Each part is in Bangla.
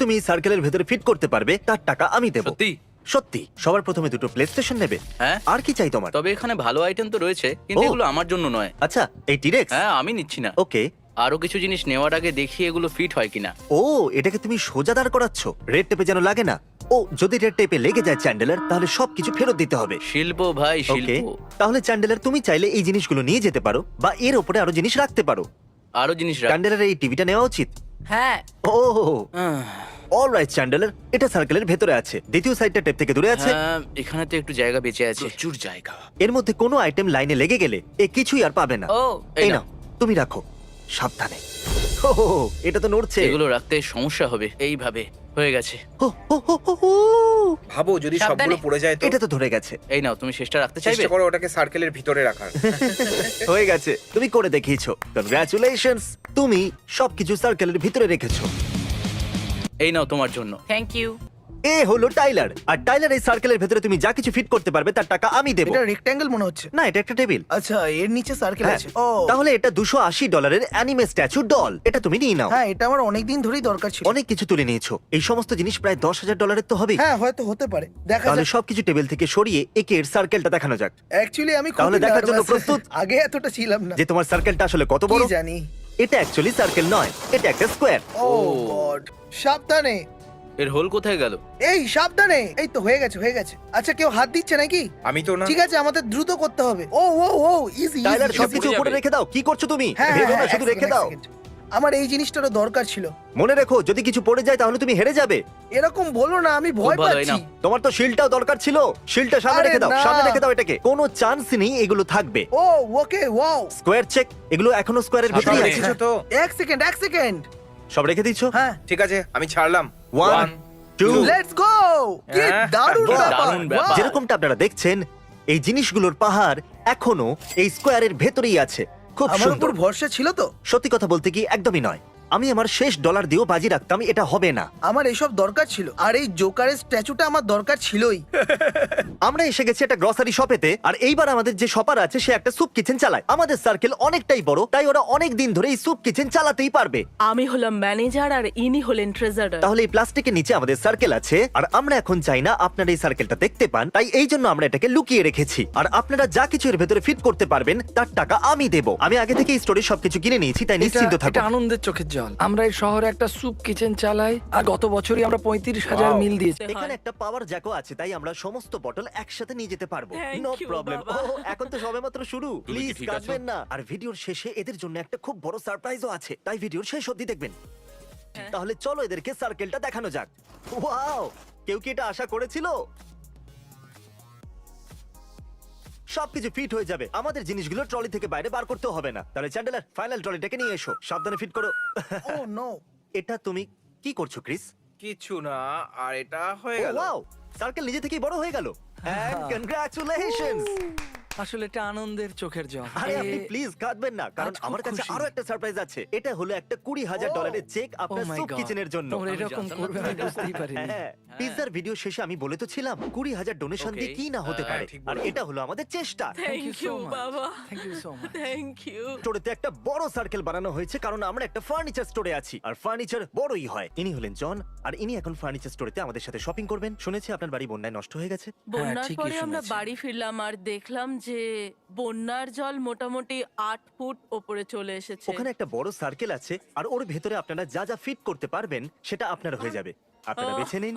তুমি সার্কেলের ভেতরে ফিট করতে পারবে তার টাকা আমি দেবো। সত্যি? সত্যি। সবার প্রথমে দুটো প্লে স্টেশন নেবে। হ্যাঁ। আর কি চাই তোমার? তবে এখানে ভালো আইটেম তো রয়েছে, কিন্তু ও। এগুলো আমার জন্য নয়। আচ্ছা, এই টিরেক্স। হ্যাঁ, আমি নিচ্ছি না। ওকে। আরো কিছু জিনিস নেওয়ার আগে দেখি এগুলো ফিট হয় কিনা। ও, এটাকে তুমি সোজা দাঁড় করাচ্ছ, রেড টেপে যেন লাগে না। ও, যদি রেড টেপে লেগে যায় চ্যান্ডেলার, তাহলে সবকিছু ফেরত দিতে হবে। শিল্প ভাই, ওকে, শিল্প। তাহলে চ্যান্ডেলার তুমি চাইলে এই জিনিসগুলো নিয়ে যেতে পারো বা এর উপরে আরো জিনিস রাখতে পারো। আরো জিনিস রাখ। চ্যান্ডেলার এই টিভিটা নেওয়া উচিত। হ্যাঁ। ও, অলরাইট চ্যান্ডেলার, এটা সার্কেলের ভেতরে আছে। দ্বিতীয় সাইডটা টেপ থেকে দূরে আছে। হ্যাঁ, এখানে তো একটু জায়গা বেঁচে আছে। প্রচুর জায়গা। এর মধ্যে কোনো আইটেম লাইনে লেগে গেলে এ কিছুই আর পাবে না। ও, এই এই নাও, তুমি রাখো সাবধানে। ও, এটা তো নড়ছে। এগুলো রাখতে সমস্যা হবে। এইভাবে হয়ে গেছে। ও, ও, ও, ও, ও। ভাবো যদি সাবধানে। সবগুলো পড়ে যায় তো। এটা তো ধরে গেছে। এই নাও, তুমি শেষটা রাখতে চাইবে? চেষ্টা করো ওটাকে সার্কেলের ভিতরে রাখার। হয়ে গেছে, তুমি করে দেখিয়েছো। কনগ্রাচুলেশনস, তুমি সবকিছু সার্কেলের ভিতরে রেখেছো। এই নাও তোমার জন্য। Thank you. এ হলো টাইলার, আর টাইলার এই সার্কেলের ভেতরে তুমি যা কিছু ফিট করতে পারবে তার টাকা আমি দেবো। এটা রেক্ট্যাঙ্গেল মনে হচ্ছে। না, এটা একটা টেবিল। আচ্ছা, এর নিচে সার্কেল হ্যাঁ, আছে। ও তাহলে এটা $280 অ্যানিমে স্ট্যাচু ডল। এটা তুমি নিয়ে নাও। হ্যাঁ, এটা আমার অনেকদিন ধরেই দরকার ছিল। অনেক কিছু তুলে নিয়েছো। এই সমস্ত জিনিস প্রায় $10,000 তো হবে। হ্যাঁ, হয়তো হতে পারে, দেখা তাহলে যাক। সবকিছু টেবিল থেকে সরিয়ে একে এর সার্কেলটা দেখানো যাক। অ্যাকচুয়ালি আমি তাহলে খুবই দেখার জন্য nervous। প্রস্তুত? আগে এতটা ছিলাম না। যে তোমার সার্কেলটা আসলে কত বড়। কি জানি। এটা অ্যাকচুয়ালি সার্কেল নয়, এটা একটা স্কোয়ার। ও গড, সাবধানে। এর হোল কোথায় গেল? এই সাবধানে। এই তো হয়ে গেছে, হয়ে গেছে। আচ্ছা, কেউ হাত দিচ্ছে নাকি? আমি তো না। ঠিক আছে, আমাদের দ্রুত করতে হবে। ও ও ও, ইজি। টাইলার, এটা সবকিছু পুড়ে উপরে যাবে। রেখে দাও। কি করছো তুমি? হ্যাঁ ভেবো না, হ্যাঁ, শুধু এক রেখে second, দাও। এক second। আমার এই জিনিসটারও দরকার ছিল। মনে রেখো, যদি কিছু পড়ে যায় তাহলে তুমি হেরে যাবে। এরকম বলো না, আমি ভয় খুব ভালো, এই পাচ্ছি। নাও। তোমার তো শিল্ডটাও দরকার ছিল। শিল্ডটা সামনে আরে রেখে দাও, না। সামনে রেখে দাও এটাকে। কোনো চান্স নেই এগুলো থাকবে। ও ওকে, ওয়াও। স্কোয়ার চেক, এগুলো এখনো স্কোয়ারের সব ভিতরেই আছে। রেখেছো তো? এক সেকেন্ড, এক সেকেন্ড। সব রেখে দিচ্ছ? হ্যাঁ, ঠিক আছে, আমি ছাড়লাম। 1, 2। Let's go. কি হ্যাঁ, দারুণ বাহ, ব্যাপার। দারুণ ব্যাপার। Wow! যেরকমটা আপনারা দেখছেন, এই জিনিসগুলোর পাহাড় এখনো এই স্কোয়ারের ভেতরেই আছে। খুব আমার উপর সুন্দর। ভরসা ছিল তো। সত্যি কথা বলতে কি, একদমই নয়। আমি আমার শেষ ডলার দিয়েও বাজি রাখতাম এটা হবে না। আমার এসব দরকার ছিল, আর এই জোকারের স্ট্যাচুটা আমার দরকার ছিলই। আমরা এসে গেছি একটা গ্রসারি শপেতে, আর এইবার আমাদের যে শপার আছে সে একটা স্যুপ কিচেন চালায়। আমাদের সার্কেল অনেকটাই বড়, তাই ওরা অনেক দিন ধরে এই স্যুপ কিচেন চালাতেই পারবে। আমি হলাম ম্যানেজার আর ইনি হলেন ট্রেজারার। তাহলে এই প্লাস্টিকের নিচে আমাদের সার্কেল আছে, আর আমরা এখন চাই না আপনারা এই সার্কেলটা দেখতে পান, তাই এই জন্য আমরা এটাকে লুকিয়ে রেখেছি। আর আপনারা যা কিছু এর ভেতরে ফিট করতে পারবেন তার টাকা আমি দেবো। আমি আগে থেকে এই স্টোরে সবকিছু কিনে নিয়েছি, তাই নিশ্চিন্ত এটা থাকুন। আনন্দের চোখের জল। আমরা এই শহরে একটা স্যুপ কিচেন চালাই, আর গত বছরই আমরা 35,000 Wow! মিল দিয়েছি। এখানে একটা পাওয়ার জ্যাকও আছে, তাই আমরা সমস্ত বটল একসাথে নিয়ে যেতে পারবো। Thank no you, problem. বাবা। এখন তো সবেমাত্র শুরু। তুমি কি প্লিজ ঠিক আছো? কাঁদবেন না। আর ভিডিওর শেষে এদের জন্য একটা খুব বড় সারপ্রাইজও আছে, তাই ভিডিওর শেষ অবধি দেখবেন। তাহলে চলো এদেরকে সার্কেলটা দেখানো যাক। ওয়াও, কেউ কি এটা আশা করেছিল? সবকিছু ফিট হয়ে যাবে, আমাদের জিনিসগুলো ট্রলি থেকে বাইরে বার করতেও হবে না। তাহলে চ্যান্ডেলার, ফাইনাল ট্রলিটাকে নিয়ে এসো, সাবধানে ফিট করো। ও নো। এটা তুমি কি করছো ক্রিস? কিছু না, আর এটা হয়ে গেল। ওয়াও, সার্কেল নিজে থেকেই বড় হয়ে গেল। And congratulations. আসলে এটা আনন্দের চোখের জল। আরে আপনি প্লিজ কাঁদবেন না, কারণ আজ খুব আমার কাছে খুশি। আরো একটা সারপ্রাইজ আছে। এটা হলো একটা $20,000 চেক আপনার Oh my স্যুপ God! কিচেনের জন্য। তোমরা আমি এরকম জানতাম না করবে তুমি আমি এটা- বুঝতেই পারিনি। হ্যাঁ, পিৎজার ভিডিও শেষে আমি বলে তো ছিলাম 20,000 ডোনেশন দিয়ে Okay, কি না হতে পারে। ঠিক আর বলেছো। এটা হলো আমাদের চেষ্টা। Thank you so you much. বাবা, Thank you so much. Thank you. স্টোরেতে একটা বড় সার্কেল বানানো হয়েছে, কারণ আমরা একটা ফার্নিচার স্টোরে আছি, আর ফার্নিচার বড়ই হয়। ইনি হলেন জন, আর ইনি এখন ফার্নিচার স্টোরেতে আমাদের সাথে শপিং করবেন। শুনেছি আপনার বাড়ি বন্যায় নষ্ট হয়ে গেছে। বন্যার ঠিকই পরে আমরা শুনেছি। বাড়ি ফিরলাম আর দেখলাম যে বন্যার জল মোটামুটি 8 ফুট ওপরে চলে এসেছে। ওখানে একটা বড় সার্কেল আছে, আর ওর ভেতরে আপনারা যা যা ফিট করতে পারবেন সেটা আপনার হয়ে যাবে। আপনারা বেছে নিন,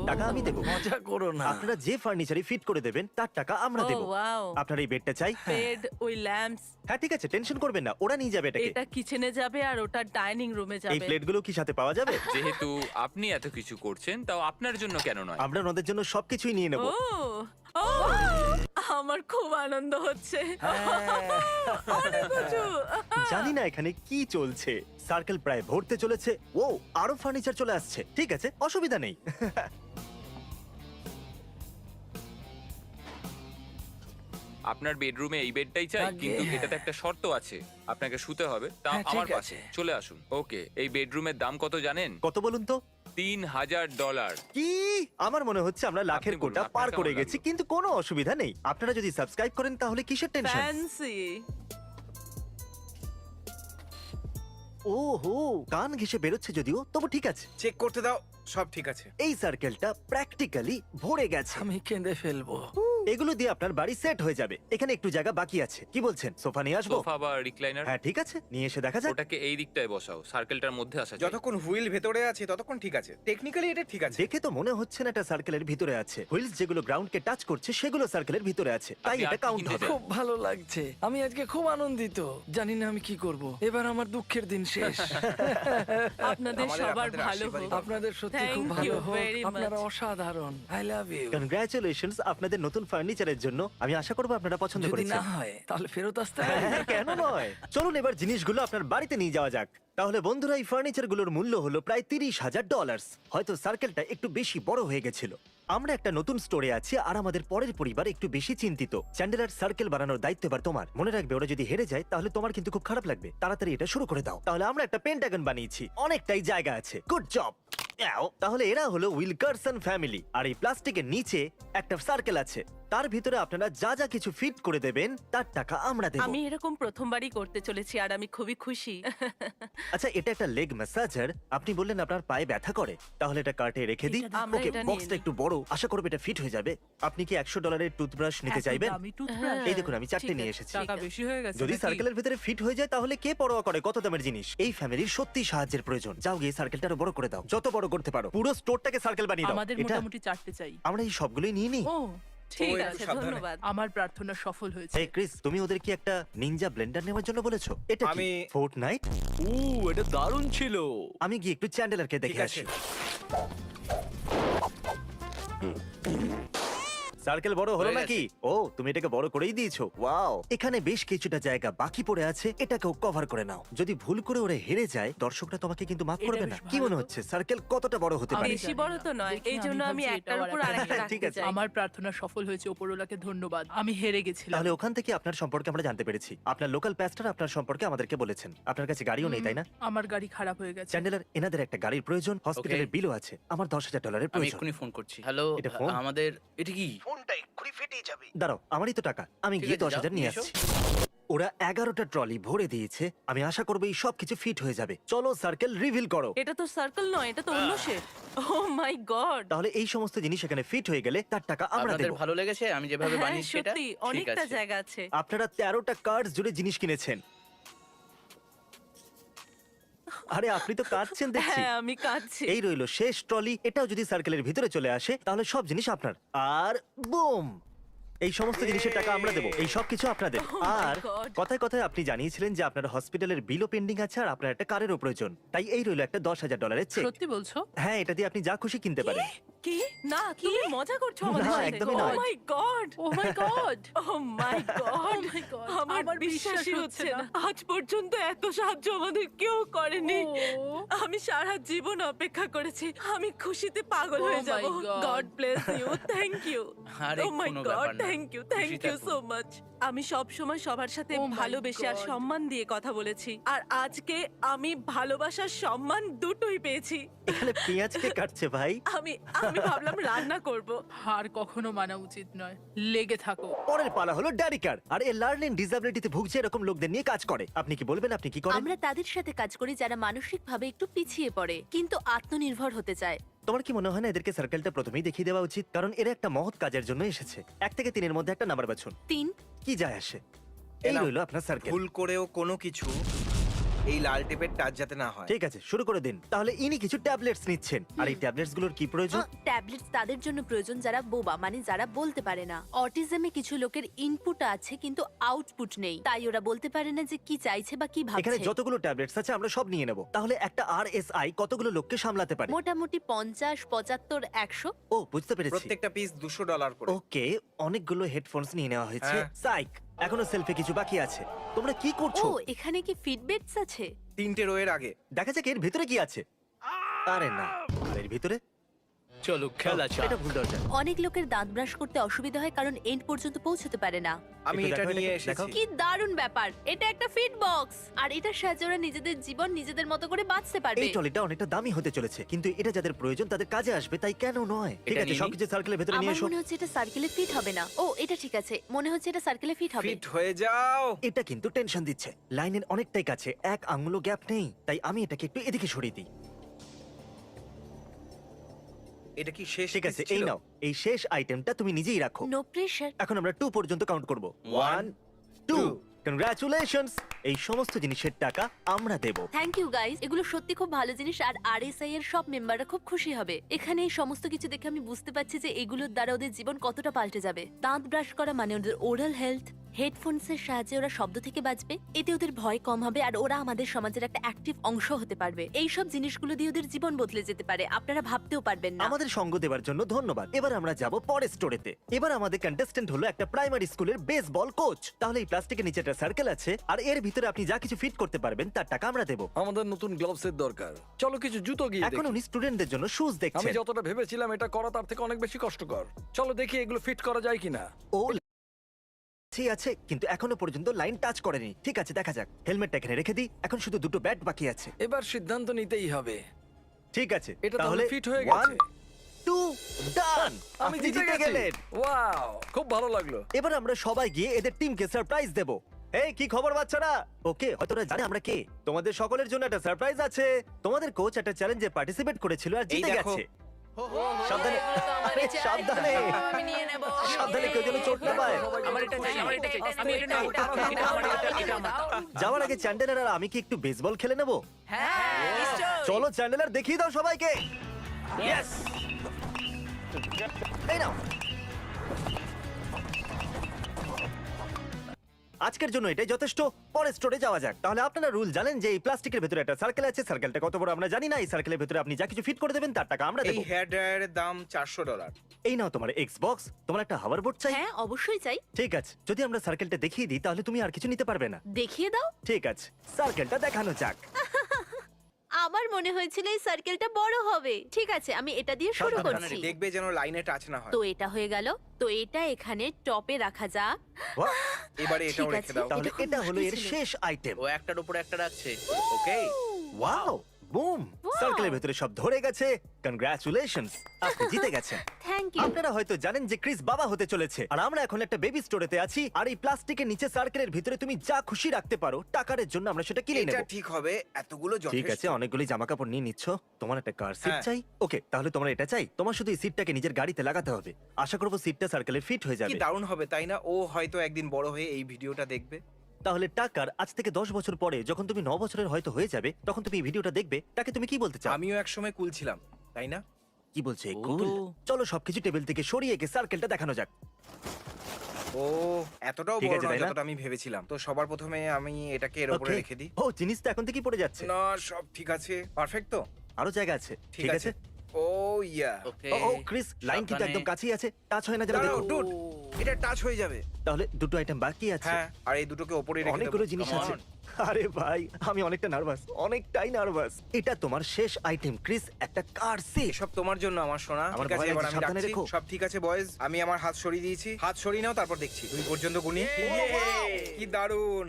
টাকা আমি দেবো। মজা করো না। আপনারা যে ফার্নিচারই ফিট করে দেবেন তার টাকা আমরা ও দেবো। ওয়াও, আপনার এই বেডটা চাই? বেড, ওই ল্যাম্পস, হ্যাঁ ঠিক আছে, টেনশন করবেন না, ওরা নিয়ে যাবে এটাকে। এটা কিচেনে যাবে আর ওটা ডাইনিং রুমে এই যাবে। প্লেটগুলো কি সাথে পাওয়া যাবে? যেহেতু আপনি এত কিছু করছেন, তাও আপনার জন্য কেন নয়? আমরা ওনাদের জন্য সবকিছুই নিয়ে নেব। ও ও, আমার খুব আনন্দ হচ্ছে। অনেক উঁচু। জানি না এখানে কি চলছে। সার্কেল প্রায় ভরতে চলেছে। ও, আরো ফার্নিচার চলে আসছে। ঠিক আছে, অসুবিধা নেই। আপনার বেডরুমে এই বেডটাই চাই, আগে কিন্তু হ্যাঁ। এটাতে একটা শর্ত আছে। আপনাকে শুতে হবে, তাও হ্যাঁ, ঠিক আমার পাশে। আছে। চলে আসুন। ওকে, এই বেডরুমের দাম কত জানেন? কত বলুন তো? $3,000। কি? আমার মনে হচ্ছে আমরা লাখের আপনি বলুন, কোটা আপনার পার কেমন করে লাগলো? গেছি, কিন্তু কোনো অসুবিধা নেই। আপনারা যদি সাবস্ক্রাইব করেন তাহলে কিসের টেনশন? ফ্যান্সি। ও হো, কান ঘেঁষে বেরোচ্ছে যদিও, তবু ঠিক আছে। চেক করতে দাও, সব ঠিক আছে। এই সার্কেলটা প্র্যাকটিক্যালি ভরে গেছে। আমি কেঁদে ফেলবো। এগুলো দিয়ে আপনার বাড়ি সেট হয়ে যাবে। এখানে একটু জায়গা বাকি আছে, কি বলছেন? সোফা নিয়ে আসবো? সোফা বা রিক্লাইনার, হ্যাঁ ঠিক আছে, নিয়ে এসে দেখা যাক। ওটাকে এই দিকটায় বসাও, সার্কেলটার মধ্যে আসা যায়। যতক্ষণ হুইল ভেতরে আছে ততক্ষণ ঠিক আছে, টেকনিক্যালি এটা ঠিক আছে। দেখে তো মনে হচ্ছে না এটা সার্কেলের ভিতরে আছে। হুইলস যেগুলো গ্রাউন্ডকে টাচ করছে সেগুলো সার্কেলের ভিতরে আছে, তাই আপনি আর এটা কি কাউন্ট কিনতে হবে। চান? খুব ভালো লাগছে, আমি আজকে খুব আনন্দিত। জানি না আমি কি করব, এবার আমার দুঃখের দিন শেষ। আপনাদের আমাদের সবার আপনাদের ভালো আশীর্বাদই হোক। আপনাদের সত্যি খুব Thank ভালো you হোক, very আপনারা much. অসাধারণ। I love you. কনগ্রাচুলেশনস আপনাদের নতুন ফার্নিচারের জন্য। আমি আশা করবো আপনারা পছন্দ যদি করেছেন। না হয় তাহলে ফেরত আসতে হবে। হ্যাঁ, কেন নয়? চলুন এবার জিনিসগুলো আপনার বাড়িতে নিয়ে যাওয়া যাক। তাহলে বন্ধুরা, এই ফার্নিচারগুলোর মূল্য হলো প্রায় $30,000। হয়তো সার্কেলটা একটু বেশি বড় হয়ে গেছিল। আমরা একটা নতুন স্টোরে আছি আর আমাদের পরের পরিবার একটু বেশি চিন্তিত। চ্যান্ডেলার, সার্কেল বানানোর দায়িত্ব এবার তোমার। মনে রাখবে, ওরা যদি হেরে যায় তাহলে তোমার কিন্তু খুব খারাপ লাগবে। তাড়াতাড়ি এটা শুরু করে দাও। তাহলে আমরা একটা পেন্টাগন বানিয়েছি, অনেকটাই জায়গা আছে। Good job. তাহলে এরা হলো উইলকারসন ফ্যামিলি, আর এই প্লাস্টিকের নিচে একটা সার্কেল আছে। তার ভিতরে আপনারা যা যা কিছু ফিট করে দেবেন তার টাকা আমরা দেব। আমি এরকম প্রথমবারই করতে চলেছি আর আমি খুবই খুশি। আচ্ছা, এটা একটা লেগ ম্যাসাজার। আপনি বললেন আপনার পায়ে ব্যথা করে, তাহলে এটা কার্টে রেখে দিই। আমরা ওকে, এটা নিয়ে বক্সটা নিই। একটু বড়, আশা করব এটা ফিট হয়ে যাবে। আপনি কি $100 টুথব্রাশ নিতে চাইবেন? এই দেখুন, আমি 4টে নিয়ে এসেছি। টাকা বেশি হয়ে গেছে যদি সার্কেলের ভিতরে ফিট হয়ে যায় তাহলে কে পরোয়া করে কত দামের জিনিস? এই ফ্যামিলির সত্যি সাহায্যের প্রয়োজন। যাও গিয়ে সার্কেলটা আরো বড় করে দাও, যত বড় করতে পারো। পুরো স্টোরটাকে সার্কেল বানিয়ে দাও। আমাদের এটা মোটামুটি 4টে চাই। আমরা এই সবগুলোই নিয়ে নিই। ও ঠিক একটু আছে, সাবধানে। ধন্যবাদ। আমার প্রার্থনা সফল হয়েছে। এই ক্রিস, তুমি ওদের কি একটা নিনজা ব্লেন্ডার নেওয়ার জন্য বলেছো? এটা কি আমি- ফোর্টনাইট? এটা দারুণ ছিল। আমি গিয়ে একটু চ্যান্ডেলারকে ঠিক দেখে আছে। আসি। সার্কেল বড় হলো হয়ে নাকি? ও, তুমি এটাকে বড় করেই দিয়েছো। ওয়াও, এখানে বেশ কিছুটা জায়গা বাকি পড়ে আছে, এটাকেও কভার করে নাও। যদি ভুল করে ওরা হেরে যায়, দর্শকরা তোমাকে কিন্তু মাফ এটা করবে বেশ না। ভালো কি মনে তো। হচ্ছে সার্কেল কতটা বড় হতে পারে? বেশি বড় তো নয়, দেখি এই জন্য আমি ভাবছি একটার এটাও উপর আরেকটা আরেকটা ঠিক রাখতে আছে। চাই। আমার প্রার্থনা সফল হয়েছে, ওপরওয়ালাকে ধন্যবাদ। আমি হেরে গেছিলাম। তাহলে ওখান থেকে আপনার সম্পর্কে আমরা জানতে পেরেছি। আপনার লোকাল প্যাস্টর আপনার সম্পর্কে আমাদেরকে বলেছেন। আপনার কাছে গাড়িও নেই, তাই না? আমার গাড়ি খারাপ হয়ে গেছে। চ্যান্ডেলার, এনাদের একটা গাড়ির প্রয়োজন, হসপিটালের বিলও আছে। আমার $10,000 আমি প্রয়োজন। এক্ষুনি ফোন করছি। হ্যালো, এটা ফোন? আমাদের এটা কি? ফোনটা এক্ষুনি ফেটে যাবে। দাঁড়াও, আমারই তো টাকা, আমি ঠিক গিয়ে আছে, 10,000 যাও, নিয়ে নিয়ে এসো। আসছি। ওরা 11টা ট্রলি ভরে দিয়েছে। আমি আশা করবো এই সব কিছু ফিট হয়ে যাবে। চলো সার্কেল রিভিল করো। এটা তো সার্কেল নয়, এটা তো অন্য শেপ। O my god. তাহলে এই সমস্ত জিনিস এখানে ফিট হয়ে গেলে তার টাকা আমরা আপনাদের দেব। ভালো লেগেছে আমি যেভাবে হ্যাঁ বানিয়েছি এটা? সত্যি, ঠিক অনেকটা আছে। জায়গা আছে। আপনারা 13টা কার্ডস জুড়ে জিনিস কিনেছেন। আরে আপনি তো কাঁদছেন দেখছি। হ্যাঁ, আমি কাঁদছি। এই রইলো শেষ ট্রলি, এটাও যদি সার্কেলের ভিতরে চলে আসে তাহলে সব জিনিস আপনার। আর বুম, এই সমস্ত জিনিসের টাকা আমরা দেবো। এই সব কিছু আপনাদের। Oh my R God. কথায় কথায় আপনি জানিয়েছিলেন যে আপনার হসপিটালের বিলও পেন্ডিং আছে আর আপনার একটা কারেরও প্রয়োজন। তাই এই রইলো একটা $10,000 চেক। সত্যি বলছো? হ্যাঁ, এটা দিয়ে আপনি যা খুশি কিনতে পারেন। কি? না, তুমি মজা করছো আমাদের না, সাথে? একদমই ও নয়। My God, oh my God. Oh my God, Oh my God, আমার আমার বিশ্বাসই বিশ্বাস হচ্ছে হচ্ছে না। না। আজ পর্যন্ত এত সাহায্য আমাদের কেউ করেনি। ও। আমি সারা জীবন অপেক্ষা করেছি। আমি খুশিতে পাগল Oh হয়ে my যাব। God. God bless you, thank you. আরে ও মাই কোনো গড, ব্যাপার না। থ্যাংক ইউ খুশি সো থাকুন। মাচ। আমি সব সময় সবার সাথে Oh my ভালোবেসে আর God. সম্মান দিয়ে কথা বলেছি, আর আজকে আমি ভালোবাসার সম্মান দুটোই পেয়েছি। এখানে পেঁয়াজ কে কাটছে ভাই? আমি আমি ভাবলাম রান্না করব। হার কখনো মানা উচিত নয়, লেগে থাকো। পরের পালা হলো ড্যারিকার, আর এ লার্নিং ডিসএবিলিটিতে ভুগছে এরকম লোকদের নিয়ে কাজ করে। আপনি কি বলবেন আপনি কি করেন? আমরা তাদের সাথে কাজ করি যারা মানসিকভাবে একটু পিছিয়ে পড়ে কিন্তু আত্মনির্ভর হতে চায়। তোমার কি মনে হয় না এদেরকে সার্কেলটা প্রথমেই দেখিয়ে দেওয়া উচিত? কারণ এরা একটা মহৎ কাজের জন্য এসেছে। 1 থেকে 3 এর মধ্যে একটা নাম্বার বাছুন। 3 কি যায় আসে? এই নাও। রইলো আপনার সার্কেল। ভুল করেও কোনো কিছু এই লাল টেপের টাচ যাতে না হয়। ঠিক আছে, শুরু করে দিন। তাহলে ইনি কিছু ট্যাবলেটস নিচ্ছেন। আর এই ট্যাবলেটস গুলোর কি প্রয়োজন? ট্যাবলেটস তাদের জন্য প্রয়োজন যারা বোবা, মানে যারা বলতে পারে না। অটিজমে কিছু লোকের ইনপুট আছে কিন্তু আউটপুট নেই, তাই ওরা বলতে পারে না যে কি চাইছে বা কি এখানে ভাবছে। যতগুলো ট্যাবলেটস আছে আমরা সব নিয়ে নেব। তাহলে একটা RSI কতগুলো লোককে সামলাতে পারে? মোটামুটি 50, 75, 100। ও, বুঝতে পেরেছি। প্রত্যেকটা পিস $200 করে। ওকে, অনেকগুলো হেডফোনস নিয়ে নেওয়া হয়েছে। হ্যাঁ। সাইক, এখনো সেলফি কিছু বাকি আছে। তোমরা কি ও, করছো? এখানে কি ফিডব্যাকস আছে? 3টে রোয়ের আগে। দেখা যাক এর ভিতরে কি আছে। আরে না, আর এর ভিতরে চলো খেলা চাই এটা ভুল দরজা। অনেক লোকের দাঁত ব্রাশ করতে অসুবিধা হয় কারণ এন্ড পর্যন্ত পৌঁছতে পারে না। আমি একটু এটা দেখো, নিয়ে দেখো। এসেছি। কি দারুণ ব্যাপার, এটা একটা ফিট বক্স আর এটার সাহায্যে ওরা নিজেদের জীবন নিজেদের মতো করে বাঁচতে পারবে। এই ট্রলিটা অনেকটা দামি হতে চলেছে, কিন্তু এটা যাদের প্রয়োজন তাদের কাজে আসবে, তাই কেন নয়? ঠিক এটা আছে, নিয়ে নিই। সবকিছু সার্কেলের ভেতরে নিয়ে আমার এসো। মনে হচ্ছে এটা সার্কেলে ফিট হবে না। ও এটা ঠিক আছে, মনে হচ্ছে এটা সার্কেলে ফিট হবে। ফিট হয়ে যাও। এটা কিন্তু টেনশন দিচ্ছে। লাইনের অনেকটাই কাছে, এক আঙুলও গ্যাপ নেই, তাই আমি এটাকে একটু এদিকে সরিয়ে দিই। এটা কি শেষ ঠিক আছে, piece এই ছিল? নাও, এই শেষ আইটেমটা তুমি নিজেই রাখো। No pressure. এখন আমরা 2 পর্যন্ত কাউন্ট করব। 1 2 কংগ্রাচুলেশনস, এই সমস্ত জিনিসের টাকা আমরা দেব। থ্যাংক ইউ গাইস, এগুলো সত্যি খুব ভালো জিনিস আর আরএসআই এর সব মেম্বাররা খুব খুশি হবে। এখানে এই সমস্ত কিছু দেখে আমি বুঝতে পারছি যে এগুলোর দ্বারা ওদের জীবন কতটা পাল্টে যাবে। দাঁত ব্রাশ করা মানে ওদের ওরাল হেলথ, হেডফোনসের সাহায্যে ওরা শব্দ থেকে বাঁচবে, এতে ওদের ভয় কম হবে আর ওরা আমাদের সমাজের একটা অ্যাক্টিভ অংশ হতে পারবে। এই সব জিনিসগুলো দিয়ে ওদের জীবন বদলে যেতে পারে, আপনারা ভাবতেও পারবেন না। আমাদের সঙ্গ দেওয়ার জন্য ধন্যবাদ। এবার আমরা যাব পরের স্টোরেতে। এবার আমাদের কন্টেস্ট্যান্ট হলো একটা প্রাইমারি স্কুলের বেসবল কোচ। তাহলে এই প্লাস্টিকের নিচে একটা সার্কেল আছে আর এর ভিতরে আপনি যা কিছু ফিট করতে পারবেন তার টাকা আমরা দেব। আমাদের নতুন গ্লাভস এর দরকার। চলো কিছু জুতো গিয়ে এখন দেখি। উনি স্টুডেন্টদের জন্য শুজ আমি দেখছেন। যতটা ভেবেছিলাম এটা করা তার থেকে অনেক বেশি কষ্টকর। চলো দেখি এগুলো ফিট করা যায় কিনা। ও ঠিক আছে, কিন্তু এখনো পর্যন্ত লাইন টাচ করেনি। ঠিক আছে, দেখা যাক। হেলমেটটা এখানে রেখে দিই, এখন শুধু দুটো ব্যাট বাকি আছে। এবার সিদ্ধান্ত নিতেই হবে। ঠিক আছে, এটা তাহলে ফিট হয়ে গেছে। 2 ডান, আমি জিতে গেছি। ওয়াও, খুব ভালো লাগলো। এবার আমরা সবাই গিয়ে এদের টিমকে সারপ্রাইজ দেব। এই কি খবর বাচ্চারা? ওকে, হয়তো ওরা জানে আমরা কে। তোমাদের সকলের জন্য একটা সারপ্রাইজ আছে। তোমাদের কোচ একটা চ্যালেঞ্জে পার্টিসিপেট করেছিল আর জিতে এই দেখো। গেছে। সাবধানে, আরে সাবধানে, আমি নিয়ে নেব। সাবধানে, কেউ যেন চোট না পায়। আমার এটা চাই, আমার এটা চাই, আমি এটা নেবো। এটা আমার, এটা আমার। যাওয়ার আগে চ্যান্ডেলার আর আমি কি একটু বেসবল খেলে নেব? চলো চ্যান্ডেলার, দেখিয়ে দাও সবাইকে। এই নাও। আজকের জন্য এটাই যথেষ্ট। পরের স্টোরে যাওয়া যাক। তাহলে আপনারা রুল জানেন যে এই প্লাস্টিকের ভেতরে একটা সার্কেল আছে। সার্কেলটা কত বড় আমরা জানি না। এই সার্কেলের ভেতরে আপনি যা কিছু ফিট করে দেবেন তার টাকা আমরা এই দেব। হেয়ার ড্রায়ারের দাম $400। এই নাও তোমার এক্সবক্স। তোমার একটা হাওয়ার বোর্ড চাই? হ্যাঁ অবশ্যই চাই। ঠিক আছে, যদি আমরা সার্কেলটা দেখিয়ে দিই তাহলে তুমি আর কিছু নিতে পারবে না। দেখিয়ে দাও। ঠিক আছে, সার্কেলটা দেখানো যাক। আমার মনে হয়েছিল এই সার্কেলটা বড় হবে। ঠিক আছে, আমি এটা দিয়ে শুরু সাবধানে, করছি। দেখবে যেন লাইনে টাচ না হয়। তো এটা হয়ে গেল। তো এটা এখানে টপে রাখা যাক। বাহ, এবারে এটাও ঠিক রেখে আছে। দাও। তাহলে এটা খুব এটা হলো এর মুশকিল ছিল। শেষ আইটেম। ও একটার উপরে একটা রাখছে। ওকে। ওয়াও, বুম, সার্কেলের ভেতরে সব ধরে গেছে। কংগ্রাচুলেশনস, আপনি জিতে গেছেন। Thank you. আপনারা হয়তো জানেন যে ক্রিস বাবা হতে চলেছে আর আমরা এখন একটা বেবি স্টোরেতে আছি। আর এই প্লাস্টিকের নিচে সার্কেলের ভিতরে তুমি যা খুশি রাখতে পারো, টাকার জন্য আমরা সেটা কিনে এটা নেব। ঠিক হবে, এতগুলো ঠিক যথেষ্ট। আছে, অনেকগুলি জামা কাপড় নিয়ে নিচ্ছ। তোমার একটা কার সিট হ্যাঁ। চাই? ওকে, তাহলে তোমার এটা চাই। তোমার শুধু এই সিটটাকে নিজের গাড়িতে লাগাতে হবে। আশা করবো সিটটা সার্কেলে ফিট হয়ে কি যাবে। দারুণ হবে তাই না? ও হয়তো একদিন বড় হয়ে এই ভিডিওটা দেখবে। তাহলে টাকার আজ থেকে 10 বছর পরে যখন তুমি 9 বছরের হয়তো হয়ে যাবে, তখন তুমি এই ভিডিওটা দেখবে। তাকে তুমি কি বলতে চাও? আমিও একসময় কুল ছিলাম, তাই না? কি বলছে? ও কুল? তো- চলো সবকিছু টেবিল থেকে সরিয়ে গিয়ে সার্কেলটা দেখানো যাক। ও এতটাও ঠিক বড় আছে, নয় তাই না? যতটা আমি ভেবেছিলাম। তো সবার প্রথমে আমি এটাকে এর উপরে Okay. রেখে দিই। ও, জিনিস তো এখন থেকেই পড়ে যাচ্ছে। না, সব ঠিক আছে, পারফেক্ট তো। আরো জায়গা আছে। ঠিক আছে। ও ইয়া। ওকে। ও ক্রিস, লাইন কিন্তু একদম কাছেই আছে। টাচ হয় না যেন দাঁড়াও, দেখো। dude, এটা টাচ হয়ে যাবে। তাহলে দুটো আইটেম বাকি আছে। হ্যাঁ, আর এই দুটোকে উপরে রেখে দেব। অনেকগুলো জিনিস Come আছে। on. আরে ভাই, আমি অনেকটা নার্ভাস, অনেকটাই নার্ভাস। এটা তোমার শেষ আইটেম ক্রিস, একটা কার সিট। এসব তোমার জন্য আমার সোনা। আমার ঠিক আছে, ভয় এবার লাগছে, আমি সাবধানে রাখছি। রেখো। সব ঠিক আছে বয়েজ, আমি আমার হাত সরিয়ে দিয়েছি। হাত সরিয়ে নাও, তারপর দেখছি। 2 পর্যন্ত গুনি। কি দারুণ।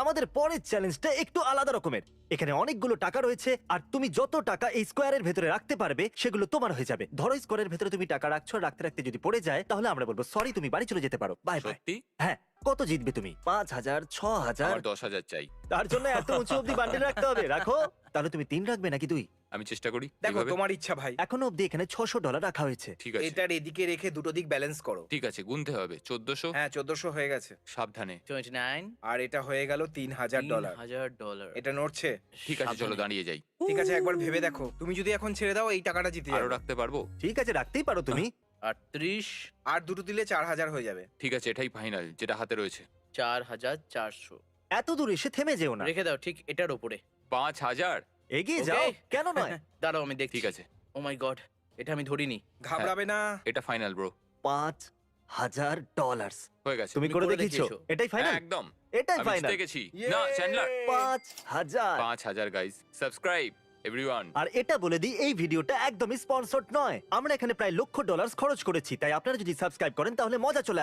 আমাদের পরের চ্যালেঞ্জটা একটু আলাদা রকমের। এখানে অনেকগুলো টাকা রয়েছে আর তুমি যত টাকা এই স্কোয়ারের ভেতরে রাখতে পারবে সেগুলো তোমার হয়ে যাবে। ধরো স্কোয়ারের ভেতরে তুমি টাকা রাখছো, রাখতে রাখতে যদি পড়ে যায় তাহলে আমরা বলবো সরি, তুমি বাড়ি চলে যেতে পারো, বাই বাই। সত্যি হ্যাঁ, কত জিতবে তুমি? 5,000, 6,000? আমার 10,000 চাই। তার জন্য এত উঁচু অব্দি বান্ডেল রাখতে হবে। রাখো। তাহলে তুমি 3 রাখবে নাকি 2? আমি চেষ্টা করি। দেখো, কিভাবে? তোমার ইচ্ছা ভাই। এখনো অব্দি এখানে $600 রাখা হয়েছে। ঠিক আছে, এটার এদিকে রেখে দুটো দিক ব্যালেন্স করো। ঠিক আছে, গুনতে হবে। 1400। হ্যাঁ, 1400 হয়ে গেছে। সাবধানে। 29 আর এটা হয়ে গেল $3,000। $3,000 এটা নড়ছে। ঠিক আছে, চলো দাঁড়িয়ে যাই। ঠিক আছে, একবার ভেবে দেখো। তুমি যদি এখন ছেড়ে দাও, এই টাকাটা জিতে আরো যাবে। রাখতে পারবো? ঠিক আছে, রাখতেই পারো তুমি। 38 আর দুটো দিলে 4000 হয়ে যাবে। ঠিক আছে, এটাই ফাইনাল, যেটা হাতে রয়েছে। 4,400 এত দূর এসে থেমে যেও না, রেখে দাও ঠিক এটার উপরে। 5,000। এগিয়ে Okay. যাও। কেন নয়? দাঁড়াও, আমি দেখছি। ঠিক আছে, ও মাই গড, এটা আমি ধরিনি। ঘাবড়াবে না। এটা ফাইনাল ব্রো। $5,000 হয়ে গেছে। তুমি তুমি করে করে দেখিয়েছো? দেখিয়েছো। এটাই ফাইনাল? হ্যাঁ, একদম। এটাই আমি ফাইনাল। জিতে গেছি। Yay! না, চ্যান্ডলার। 5,000। 5,000 গাইস। সাবস্ক্রাইব। এভরিওয়ান। আর এটা বলে দিই, এই ভিডিওটা একদমই স্পন্সর্ড নয়। আমরা এখানে প্রায় $1,00,000 খরচ করেছি, তাই আপনারা যদি সাবস্ক্রাইব করেন তাহলে মজা চলে